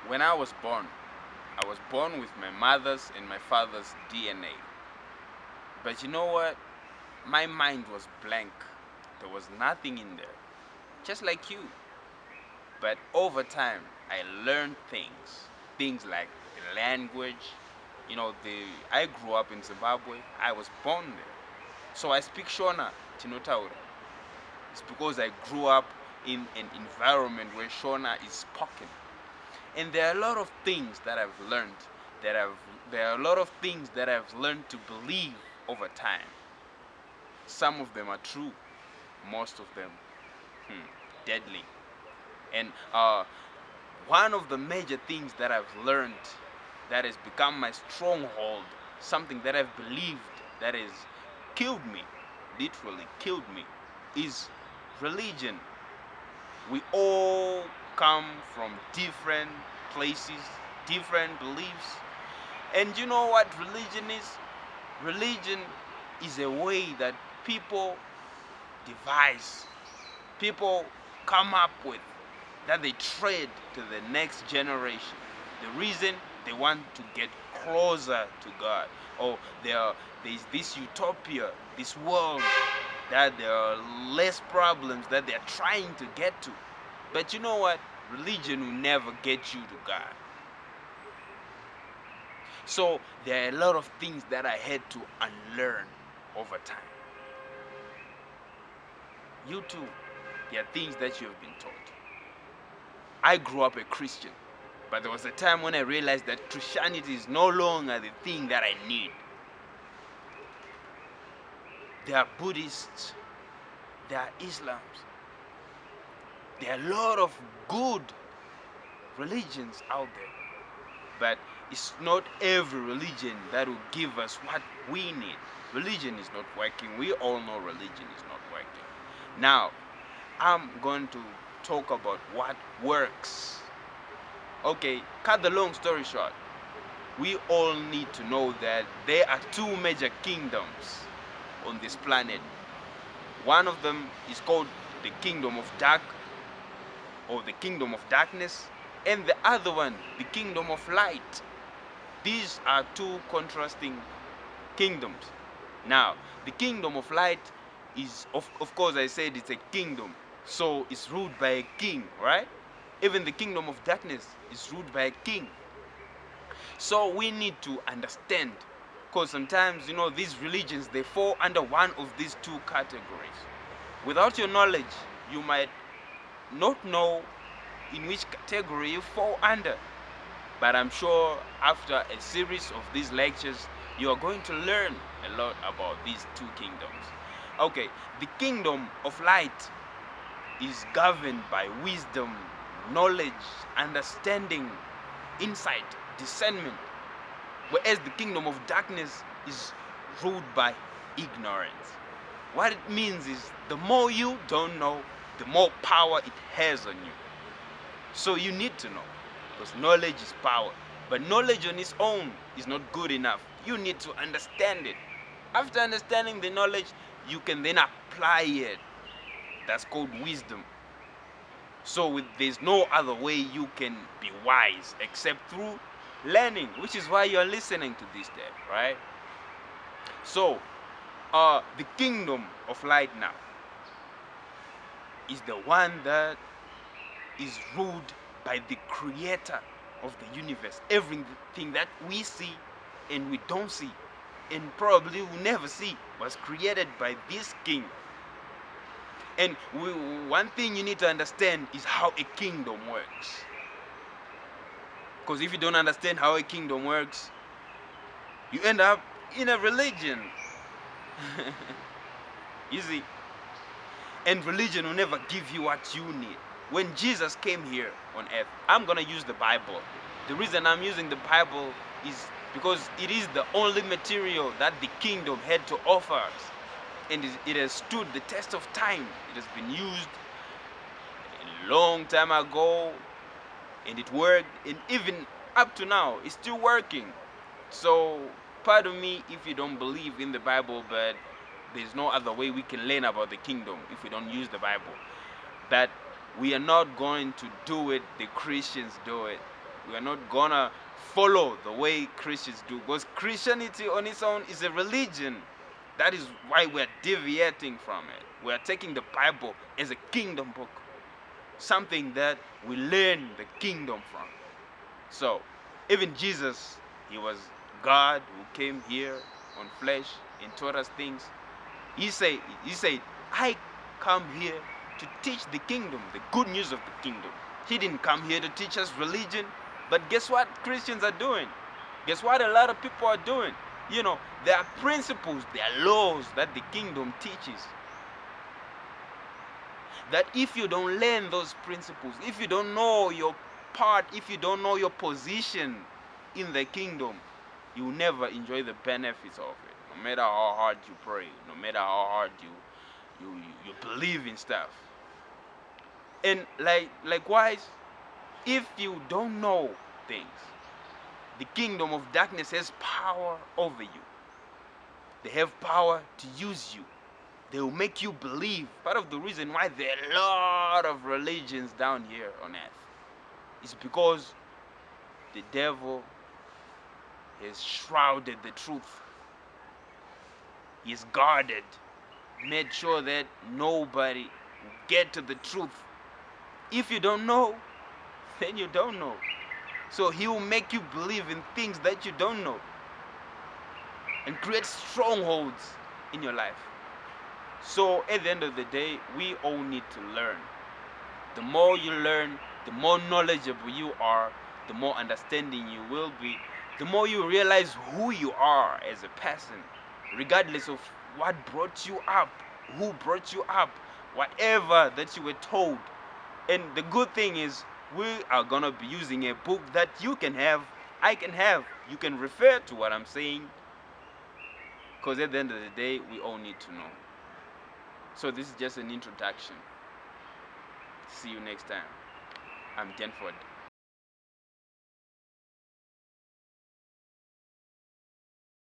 When I was born with my mother's and my father's DNA. But you know what? My mind was blank. There was nothing in there. Just like you. But over time, I learned things. Things like the language. I grew up in Zimbabwe. I was born there. So I speak Shona, Tinotaura. It's because I grew up in an environment where Shona is spoken. And there are a lot of things that I've learned there are a lot of things that I've learned to believe over time. Some of them are true, most of them deadly. And one of the major things that I've learned that has become my stronghold, something that I've believed that has killed me, literally killed me, is religion. We all come from different places, different beliefs. And you know what religion is? Religion is a way that people devise, people come up with, that they trade to the next generation. The reason they want to get closer to God, or there's this utopia, this world that there are less problems that they're trying to get to. But you know what? Religion will never get you to God. So there are a lot of things that I had to unlearn over time. You too, there are things that you have been taught. I grew up a Christian, but there was a time when I realized that Christianity is no longer the thing that I need. There are Buddhists, there are Islams, there are a lot of good religions out there, but it's not every religion that will give us what we need. Religion is not working. We all know religion is not working. Now, I'm going to talk about what works. Okay, cut the long story short. We all need to know that there are two major kingdoms on this planet. One of them is called the kingdom of the kingdom of darkness, and the other one, the kingdom of light. These are two contrasting kingdoms. Now, the kingdom of light is, of course, I said it's a kingdom, so it's ruled by a king, right? Even the kingdom of darkness is ruled by a king. So we need to understand, because sometimes, these religions, they fall under one of these two categories. Without your knowledge, you might not know in which category you fall under. But I'm sure after a series of these lectures, you are going to learn a lot about these two kingdoms. Okay, the kingdom of light is governed by wisdom, knowledge, understanding, insight, discernment, whereas the kingdom of darkness is ruled by ignorance. What it means is the more you don't know, the more power it has on you. So you need to know, because knowledge is power. But knowledge on its own is not good enough. You need to understand it. After understanding the knowledge, you can then apply it. That's called wisdom. So there's no other way you can be wise except through learning, which is why you're listening to this tape, right? So, the kingdom of light now is the one that is ruled by the creator of the universe. Everything that we see and we don't see and probably will never see was created by this king. And one thing you need to understand is how a kingdom works. Because if you don't understand how a kingdom works, you end up in a religion. You see? And religion will never give you what you need. When Jesus came here on earth, I'm going to use the Bible. The reason I'm using the Bible is because it is the only material that the kingdom had to offer us. And it has stood the test of time. It has been used a long time ago, and it worked, and even up to now, it's still working. So, pardon me if you don't believe in the Bible, but there's no other way we can learn about the kingdom if we don't use the Bible. But we are not going to do it the Christians do it. We are not gonna follow the way Christians do, because Christianity on its own is a religion. That is why we are deviating from it. We are taking the Bible as a kingdom book, something that we learn the kingdom from. So even Jesus, he was God who came here on flesh and taught us things. He said, I come here to teach the kingdom, the good news of the kingdom. He didn't come here to teach us religion. But guess what Christians are doing? Guess what a lot of people are doing? You know, there are principles, there are laws that the kingdom teaches. That if you don't learn those principles, if you don't know your part, if you don't know your position in the kingdom, you will never enjoy the benefits of it. No matter how hard you pray, no matter how hard you believe in stuff. And likewise, if you don't know things, the kingdom of darkness has power over you. They have power to use you. They will make you believe. Part of the reason why there are a lot of religions down here on earth is because the devil has shrouded the truth. He's guarded, made sure that nobody will get to the truth. If you don't know, then you don't know. So he will make you believe in things that you don't know and create strongholds in your life. So at the end of the day, we all need to learn. The more you learn, the more knowledgeable you are, the more understanding you will be, the more you realize who you are as a person, regardless of what brought you up, who brought you up, whatever that you were told. And the good thing is, we are going to be using a book that you can have, I can have. You can refer to what I'm saying, because at the end of the day, we all need to know. So this is just an introduction. See you next time. I'm Denford.